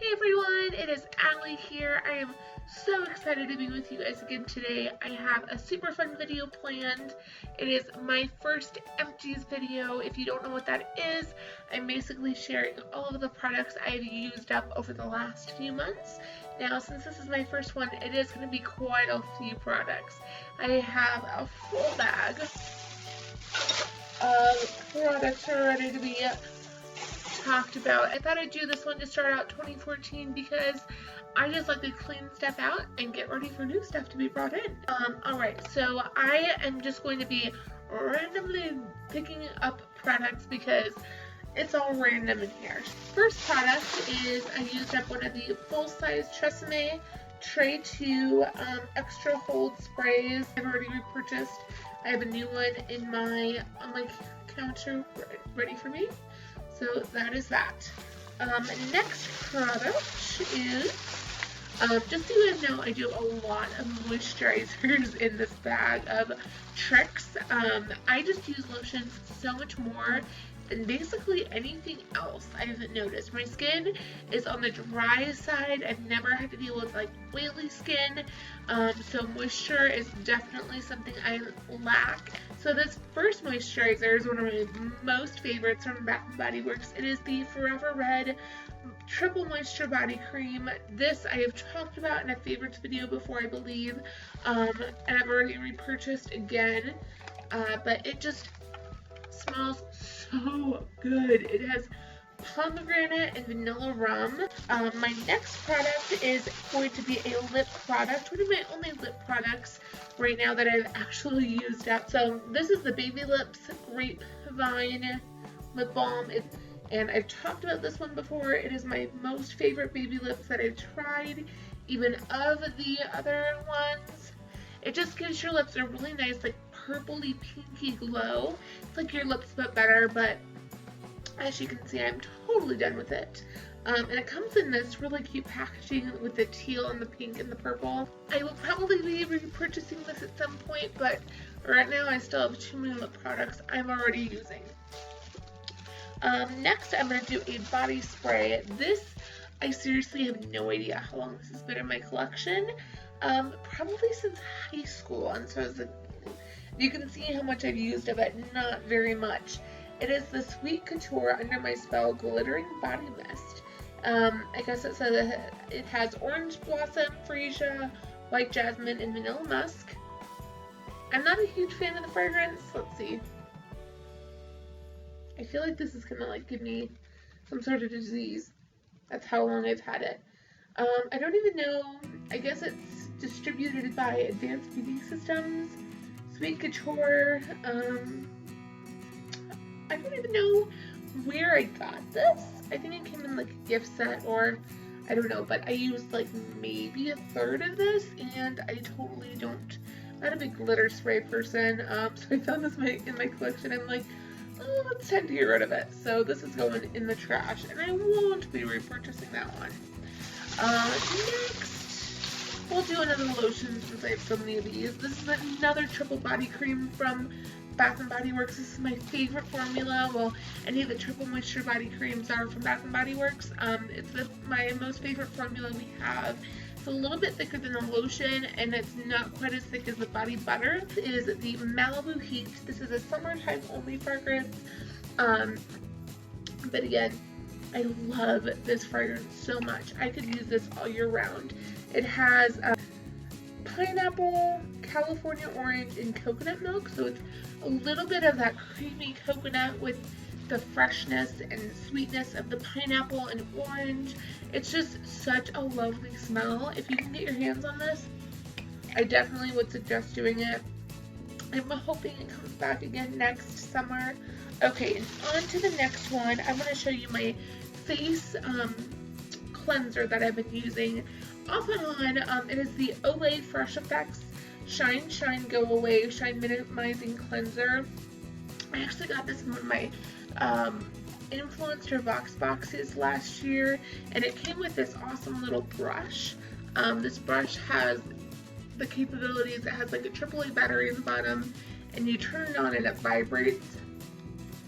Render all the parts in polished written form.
Hey everyone, it is Allie here. I am so excited to be with you guys again today. I have a super fun video planned. It is my first empties video. If you don't know what that is, I'm basically sharing all of the products I've used up over the last few months. Now, since this is my first one, it is going to be quite a few products. I have a full bag of products ready to be talked about. I thought I'd do this one to start out 2014 because I just like to clean stuff out and get ready for new stuff to be brought in. Alright, so I am just going to be randomly picking up products because it's all random in here. First product is I used up one of the full-size Tresemme Tray 2 extra hold sprays. I've already repurchased. I have a new one on my counter ready for me. So that is that. Next product is, just so you guys know, I do have a lot of moisturizers in this bag of tricks. I just use lotions so much more than basically anything else I've noticed. My skin is on the dry side. I've never had to deal with like oily skin, so moisture is definitely something I lack. So this first moisturizer is one of my most favorites from Bath & Body Works. It is the Forever Red Triple Moisture Body Cream. This I have talked about in a favorites video before, I believe, and I've already repurchased again, but it just smells so good. It has pomegranate and vanilla rum. My next product is going to be a lip product, one of my only lip products right now that I've actually used up. So this is the Baby Lips Grapevine Lip Balm, and I've talked about this one before. It is my most favorite baby lips that I've tried, even of the other ones. It just gives your lips a really nice, like, purpley pinky glow. It's like your lips but better, but as you can see, I'm totally done with it. And it comes in this really cute packaging with the teal and the pink and the purple. I will probably be repurchasing this at some point, but right now I still have too many lip products I'm already using. Next, I'm going to do a body spray. This, I seriously have no idea how long this has been in my collection. Probably since high school, and so you can see how much I've used of it, not very much. It is the Sweet Couture Under My Spell Glittering Body Mist. I guess it says it has orange blossom, freesia, white jasmine, and vanilla musk. I'm not a huge fan of the fragrance. Let's see. I feel like this is gonna like give me some sort of disease. That's how long I've had it. I don't even know. I guess it's distributed by Advanced Beauty Systems. Sweet Couture. I don't even know where I got this. I think it came in like a gift set, or I don't know, but I used like maybe a third of this, and I totally don't. I'm not a big glitter spray person, so I found this in my collection. I'm like, oh, it's time to get rid of it. So this is going in the trash, and I won't be repurchasing that one. Next, we'll do another lotion since I have so many of these. This is another triple body cream from Bath & Body Works. This is my favorite formula. Well, any of the triple moisture body creams are from Bath & Body Works. It's my most favorite formula we have. It's a little bit thicker than the lotion, and it's not quite as thick as the body butter. This is the Malibu Heat. This is a summertime only fragrance. But again, I love this fragrance so much. I could use this all year round. It has pineapple, California orange, and coconut milk, so it's a little bit of that creamy coconut with the freshness and sweetness of the pineapple and orange. It's just such a lovely smell. If you can get your hands on this, I definitely would suggest doing it. I'm hoping it comes back again next summer. Okay, and on to the next one. I'm going to show you my face cleanser that I've been using off and on. It is the Olay Fresh Effects Shine Shine Go Away Shine Minimizing Cleanser. I actually got this in one of my influencer boxes last year, and it came with this awesome little brush. This brush has the capabilities. It has like a AAA battery in the bottom, and you turn it on and it vibrates.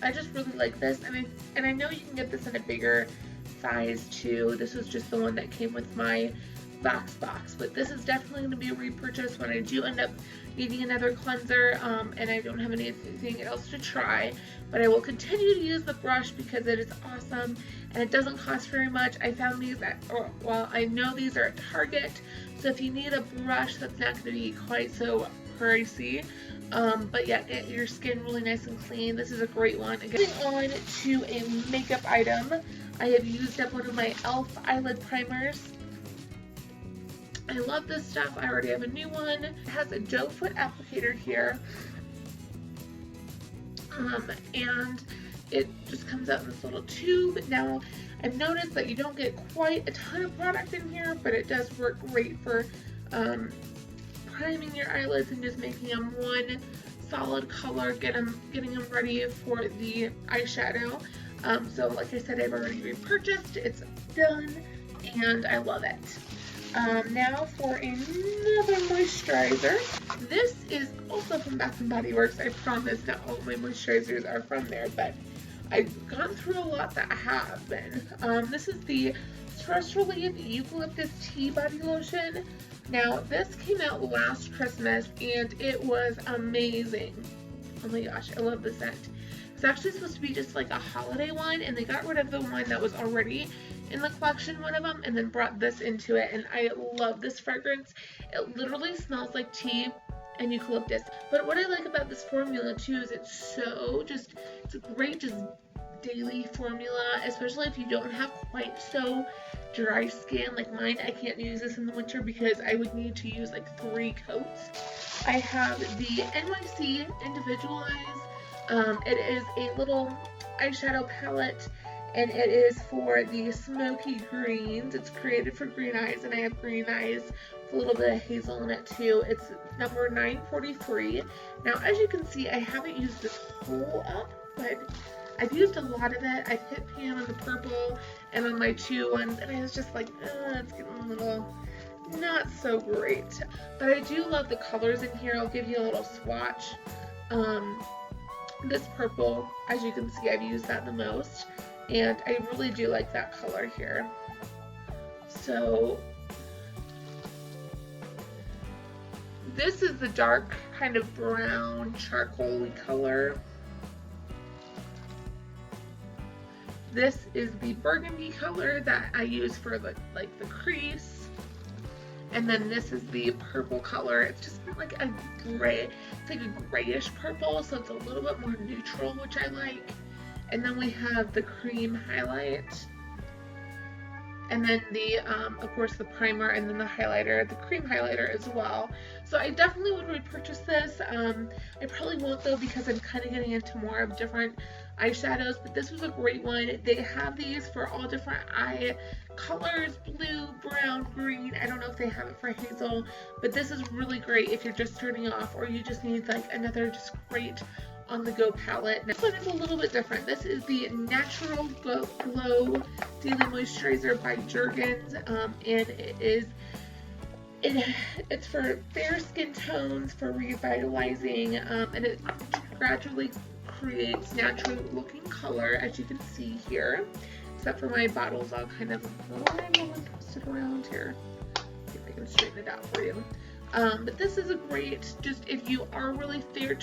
I just really like this, and I know you can get this in a bigger size 2. This was just the one that came with my box, but this is definitely going to be a repurchase when I do end up needing another cleanser, and I don't have anything else to try. But I will continue to use the brush because it is awesome and it doesn't cost very much. I found these I know these are at Target, so if you need a brush that's not going to be quite so pricey, but yeah, get your skin really nice and clean, this is a great one. Moving on to a makeup item, I have used up one of my e.l.f. eyelid primers. I love this stuff. I already have a new one. It has a doe foot applicator here, and it just comes out in this little tube. Now, I've noticed that you don't get quite a ton of product in here, but it does work great for priming your eyelids and just making them one solid color, getting them ready for the eyeshadow. So like I said, I've already repurchased. It's done, and I love it. Now for another moisturizer. This is also from Bath & Body Works. I promise not all my moisturizers are from there, but I've gone through a lot that have been. This is the Stress Relief Eucalyptus Tea Body Lotion. Now, this came out last Christmas, and it was amazing. Oh my gosh, I love the scent. It's actually supposed to be just like a holiday one, and they got rid of the one that was already in the collection, one of them, and then brought this into it, and I love this fragrance. It literally smells like tea and eucalyptus. But what I like about this formula too is it's a great just daily formula, especially if you don't have quite so dry skin like mine. I can't use this in the winter because I would need to use like 3 coats. I have the NYC Individualize. It is a little eyeshadow palette, and it is for the smoky greens. It's created for green eyes, and I have green eyes with a little bit of hazel in it too. It's number 943. Now, as you can see, I haven't used this whole up, but I've used a lot of it. I've hit pan on the purple and on my 2 ones, and I was just like, it's getting a little not so great. But I do love the colors in here. I'll give you a little swatch. This purple, as you can see, I've used that the most, and I really do like that color here. So this is the dark kind of brown charcoal-y color. This is the burgundy color that I use for the crease. And then this is the purple color. It's just like a gray, it's like a grayish purple, so it's a little bit more neutral, which I like. And then we have the cream highlight. And then the, of course, the primer, and then the highlighter, the cream highlighter as well. So I definitely would repurchase this. I probably won't though, because I'm kind of getting into more of different eyeshadows, but this was a great one. They have these for all different eye colors, blue, brown, green. I don't know if they have it for hazel, but this is really great if you're just starting off or you just need like another just great on-the-go palette. This one is a little bit different. This is the Natural Glow Daily Moisturizer by Jergens, and it's for fair skin tones, for revitalizing, and it gradually creates natural looking color, as you can see here, except for my bottles all kind of twisted around here. See if I can straighten it out for you. But this is a great, just if you are really fair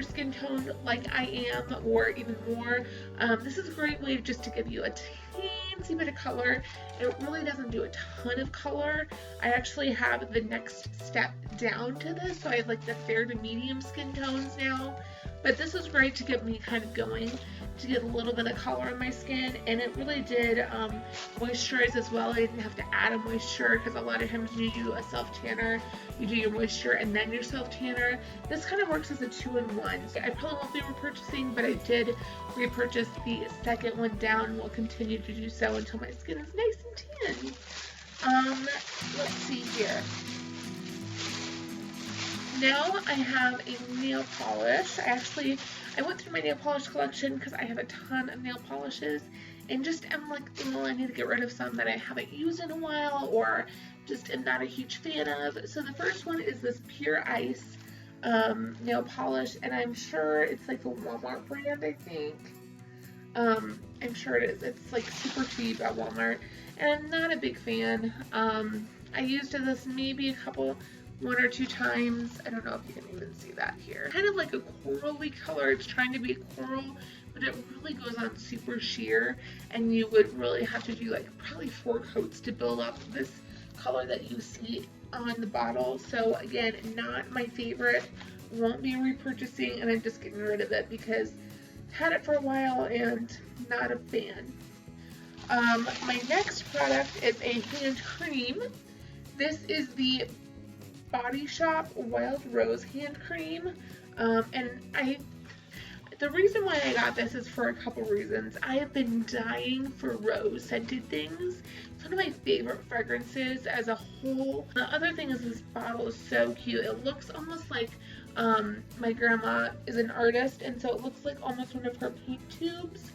skin toned like I am, or even more, this is a great way just to give you a teensy bit of color. It really doesn't do a ton of color. I actually have the next step down to this, so I have like the fair to medium skin tones now. But this was great to get me kind of going, to get a little bit of color on my skin, and it really did moisturize as well. I didn't have to add a moisture, because a lot of times when you do a self-tanner, you do your moisture and then your self-tanner. This kind of works as a 2-in-1. I probably won't be repurchasing, but I did repurchase the second one down, and will continue to do so until my skin is nice and tan. Let's see here. Now I have a nail polish. I went through my nail polish collection because I have a ton of nail polishes, and just am like, I need to get rid of some that I haven't used in a while, or just am not a huge fan of. So the first one is this Pure Ice nail polish, and I'm sure it's like a Walmart brand, I think. I'm sure it is. It's like super cheap at Walmart, and I'm not a big fan. I used this maybe one or two times. I don't know if you can even see that here. Kind of like a corally color. It's trying to be a coral, but it really goes on super sheer, and you would really have to do like probably 4 coats to build up this color that you see on the bottle. So again, not my favorite. Won't be repurchasing, and I'm just getting rid of it because I've had it for a while and not a fan. My next product is a hand cream. This is the Body Shop Wild Rose hand cream, and the reason why I got this is for a couple reasons. I have been dying for rose scented things. It's one of my favorite fragrances as a whole. The other thing is this bottle is so cute. It looks almost like my grandma is an artist, and so it looks like almost one of her paint tubes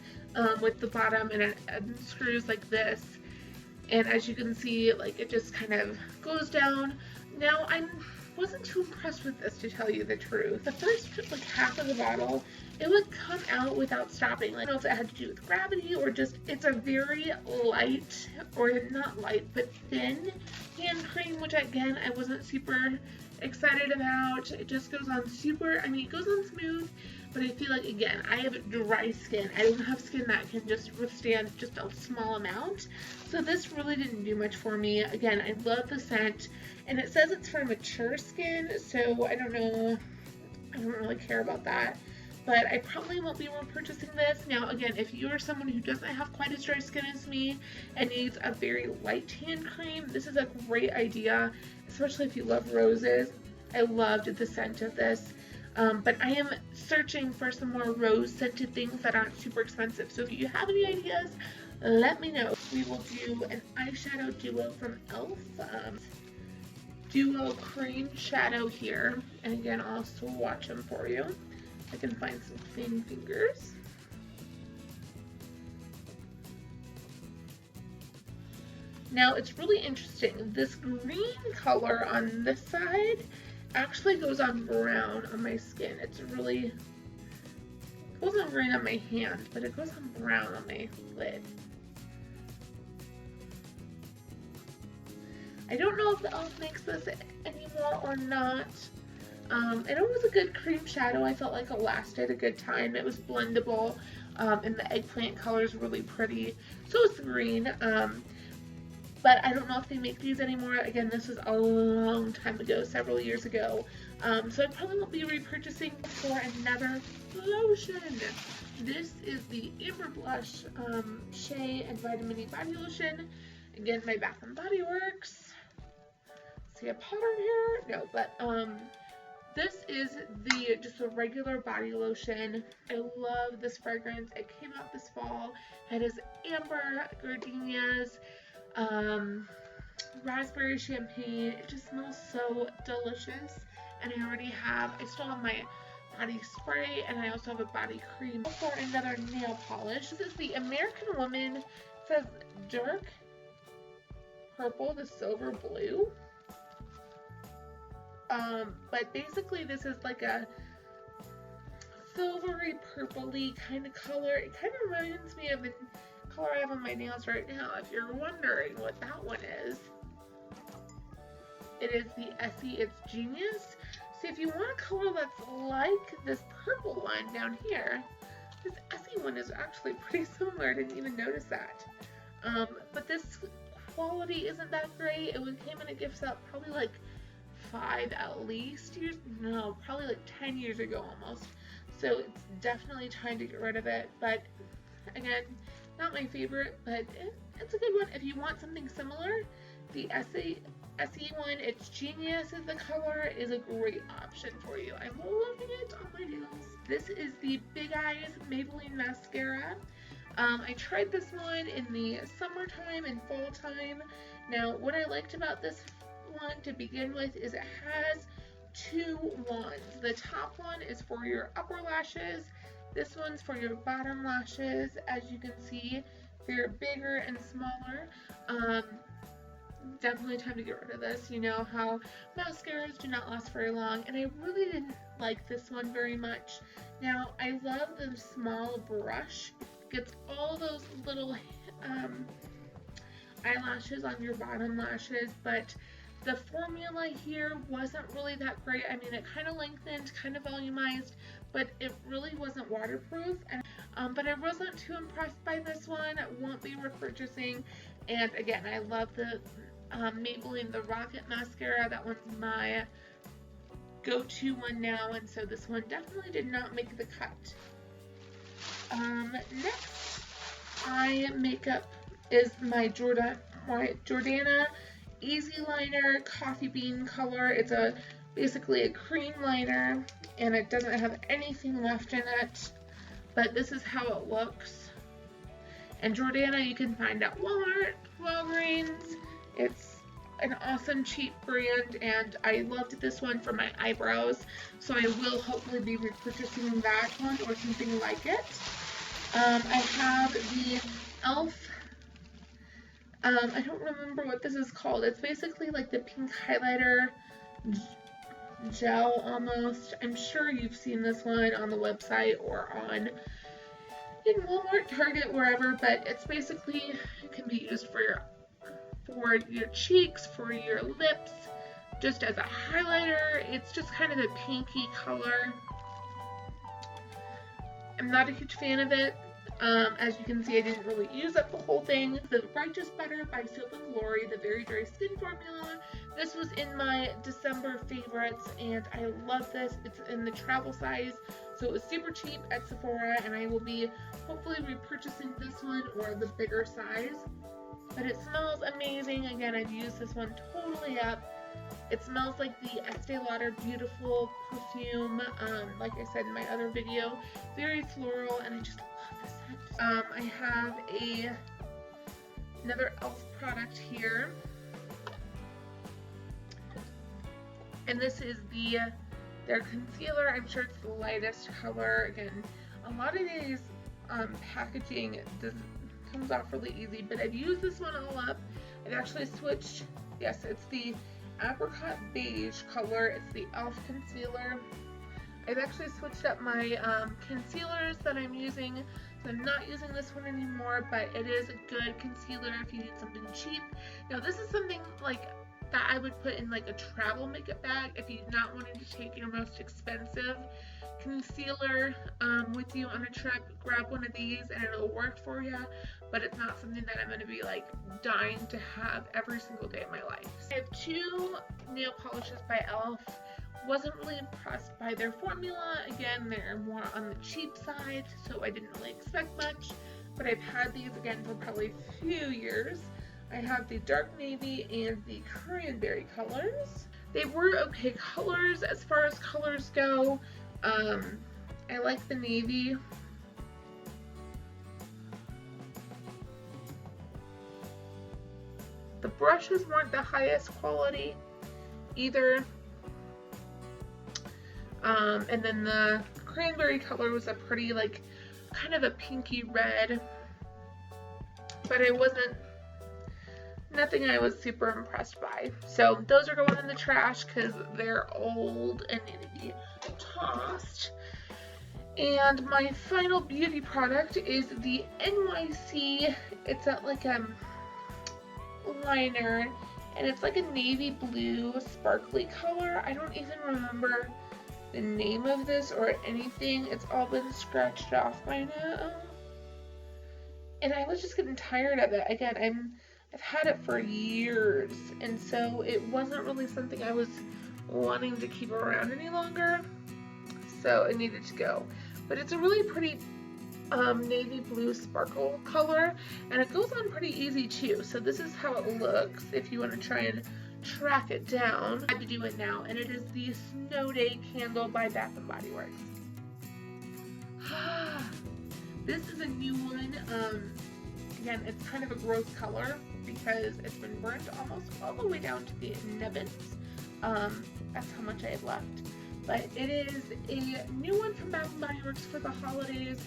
with the bottom, and it unscrews like this. And as you can see, like it just kind of goes down. Now I wasn't too impressed with this, to tell you the truth. The first like half of the bottle, it would come out without stopping. Like, I don't know if it had to do with gravity or just it's a very light, or not light, but thin hand cream, which again I wasn't super excited about. It just goes on super, I mean, it goes on smooth, but I feel like, again, I have dry skin. I don't have skin that can just withstand just a small amount. So this really didn't do much for me. Again, I love the scent, and it says it's for mature skin, so I don't know, I don't really care about that. But I probably won't be repurchasing this. Now, again, if you are someone who doesn't have quite as dry skin as me and needs a very light hand cream, this is a great idea, especially if you love roses. I loved the scent of this. But I am searching for some more rose scented things that aren't super expensive. So if you have any ideas, let me know. We will do an eyeshadow duo from e.l.f. Duo cream shadow here. And again, I'll swatch them for you. I can find some clean fingers. Now it's really interesting. This green color on this side actually goes on brown on my skin. It goes on green on my hand, but it goes on brown on my lid. I don't know if the e.l.f. makes this anymore or not. And it was a good cream shadow. I felt like it lasted a good time. It was blendable, and the eggplant color is really pretty. So is the green. But I don't know if they make these anymore. Again, this was a long time ago, several years ago. So I probably won't be repurchasing for another lotion. This is the Amber Blush Shea and Vitamin E Body Lotion. Again, my Bath & Body Works. See a pattern here? No, but this is just a regular body lotion. I love this fragrance. It came out this fall. It is amber, gardenias, raspberry champagne. It just smells so delicious. And I still have my body spray, and I also have a body cream. For another nail polish, this is the American Woman. It says dark purple to silver blue. But basically this is like a silvery purpley kind of color. It kind of reminds me of the color I have on my nails right now, if you're wondering what that one is. It is the Essie It's Genius. So if you want a color that's like this purple one down here, this Essie one is actually pretty similar. I didn't even notice that. But this quality isn't that great. It came in a gift set probably like 5 at least years, no, probably like 10 years ago almost. So it's definitely time to get rid of it. But again, not my favorite, but it's a good one. If you want something similar, the Essie one, It's Genius is the color, is a great option for you. I'm loving it on my nails. This is the Big Eyes Maybelline Mascara. I tried this one in the summertime and fall time. Now, what I liked about this one to begin with is it has 2 wands. The top one is for your upper lashes. This one's for your bottom lashes. As you can see, they're bigger and smaller. Definitely time to get rid of this. You know how mascaras do not last very long, and I really didn't like this one very much. Now, I love the small brush gets all those little eyelashes on your bottom lashes, but the formula here wasn't really that great. I mean, it kind of lengthened, kind of volumized, but it really wasn't waterproof. And but I wasn't too impressed by this one. Won't be repurchasing. And again, I love the Maybelline The Rocket Mascara. That one's my go-to one now, and so this one definitely did not make the cut. Next, eye makeup is my Jordana Easy Liner Coffee Bean color. It's basically a cream liner, and it doesn't have anything left in it, but this is how it looks. And Jordana you can find at Walmart, Walgreens. It's an awesome cheap brand, and I loved this one for my eyebrows, so I will hopefully be repurchasing that one or something like it. I have the e.l.f. I don't remember what this is called. It's basically like the pink highlighter gel almost. I'm sure you've seen this one on the website or in Walmart, Target, wherever, but it's basically, it can be used for your cheeks, for your lips, just as a highlighter. It's just kind of a pinky color. I'm not a huge fan of it. As you can see, I didn't really use up the whole thing. The Righteous Butter by Soap & Glory, the Very Dry Skin formula. This was in my December favorites, and I love this. It's in the travel size, so it was super cheap at Sephora, and I will be hopefully repurchasing this one or the bigger size. But it smells amazing. Again, I've used this one totally up. It smells like the Estee Lauder Beautiful perfume, like I said in my other video. Very floral, and I just love this scent. I have another e.l.f. product here. And this is their concealer. I'm sure it's the lightest color. Again, a lot of these packaging comes off really easy, but I've used this one all up. I've actually switched. Yes, it's the apricot beige color. It's the e.l.f. concealer. I've actually switched up my concealers that I'm using, so I'm not using this one anymore, but it is a good concealer if you need something cheap. Now this is something like that I would put in like a travel makeup bag if you're not wanting to take your most expensive concealer with you on a trip. Grab one of these and it'll work for you, but it's not something that I'm going to be like dying to have every single day of my life. I have two nail polishes by e.l.f. Wasn't really impressed by their formula. Again, they're more on the cheap side, so I didn't really expect much, but I've had these again for probably a few years. I have the dark navy and the cranberry colors. They were okay colors as far as colors go. I like the navy. The brushes weren't the highest quality either. And then the cranberry color was a pretty, like, kind of a pinky red, but it wasn't, nothing I was super impressed by. So those are going in the trash because they're old and need to be tossed. And my final beauty product is the NYC, it's like a liner, and it's like a navy blue sparkly color. I don't even remember the name of this or anything. It's all been scratched off by now, and I was just getting tired of it. Again, I've had it for years, and so it wasn't really something I was wanting to keep around any longer, so it needed to go. But it's a really pretty navy blue sparkle color, and it goes on pretty easy too. So this is how it looks if you want to try and track it down. I have to do it now, and it is the Snow Day candle by Bath & Body Works. This is a new one. Again, it's kind of a gross color because it's been burnt almost all the way down to the nubbins. That's how much I have left. But it is a new one from Bath & Body Works for the holidays.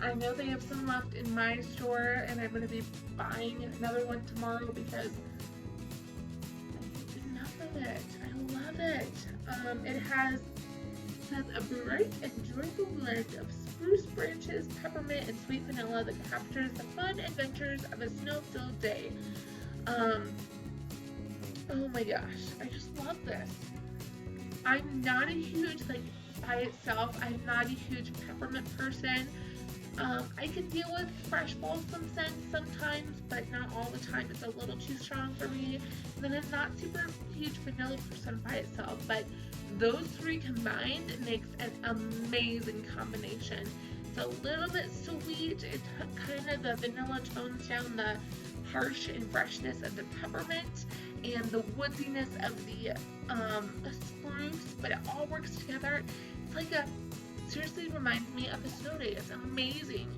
I know they have some left in my store, and I'm going to be buying another one tomorrow because it. I love it. It says a bright and joyful blend of spruce branches, peppermint, and sweet vanilla that captures the fun adventures of a snow-filled day. Oh my gosh, I just love this. I'm not a huge, like, by itself, I'm not a huge peppermint person. I can deal with fresh balsam scents sometimes, but not all the time. It's a little too strong for me. And then I'm not super huge vanilla person by itself, but those three combined makes an amazing combination. It's a little bit sweet. It kind of, the vanilla tones down the harsh and freshness of the peppermint and the woodiness of the spruce, but it all works together. It's like seriously reminds me of a snow day. It's amazing.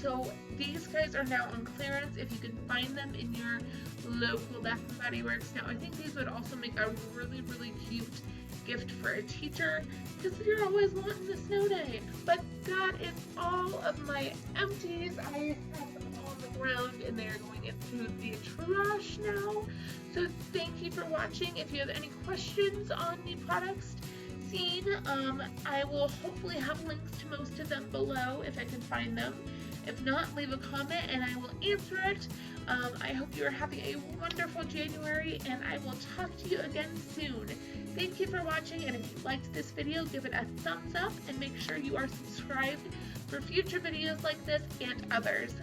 So these guys are now on clearance if you can find them in your local Bath & Body Works. Now I think these would also make a really, really cute gift for a teacher because you're always wanting a snow day. But that is all of my empties. I have them on the ground and they're going into the trash now. So thank you for watching. If you have any questions on the products seen, I will hopefully have links to most of them below if I can find them. If not, leave a comment and I will answer it. I hope you are having a wonderful January and I will talk to you again soon. Thank you for watching, and if you liked this video, give it a thumbs up and make sure you are subscribed for future videos like this and others.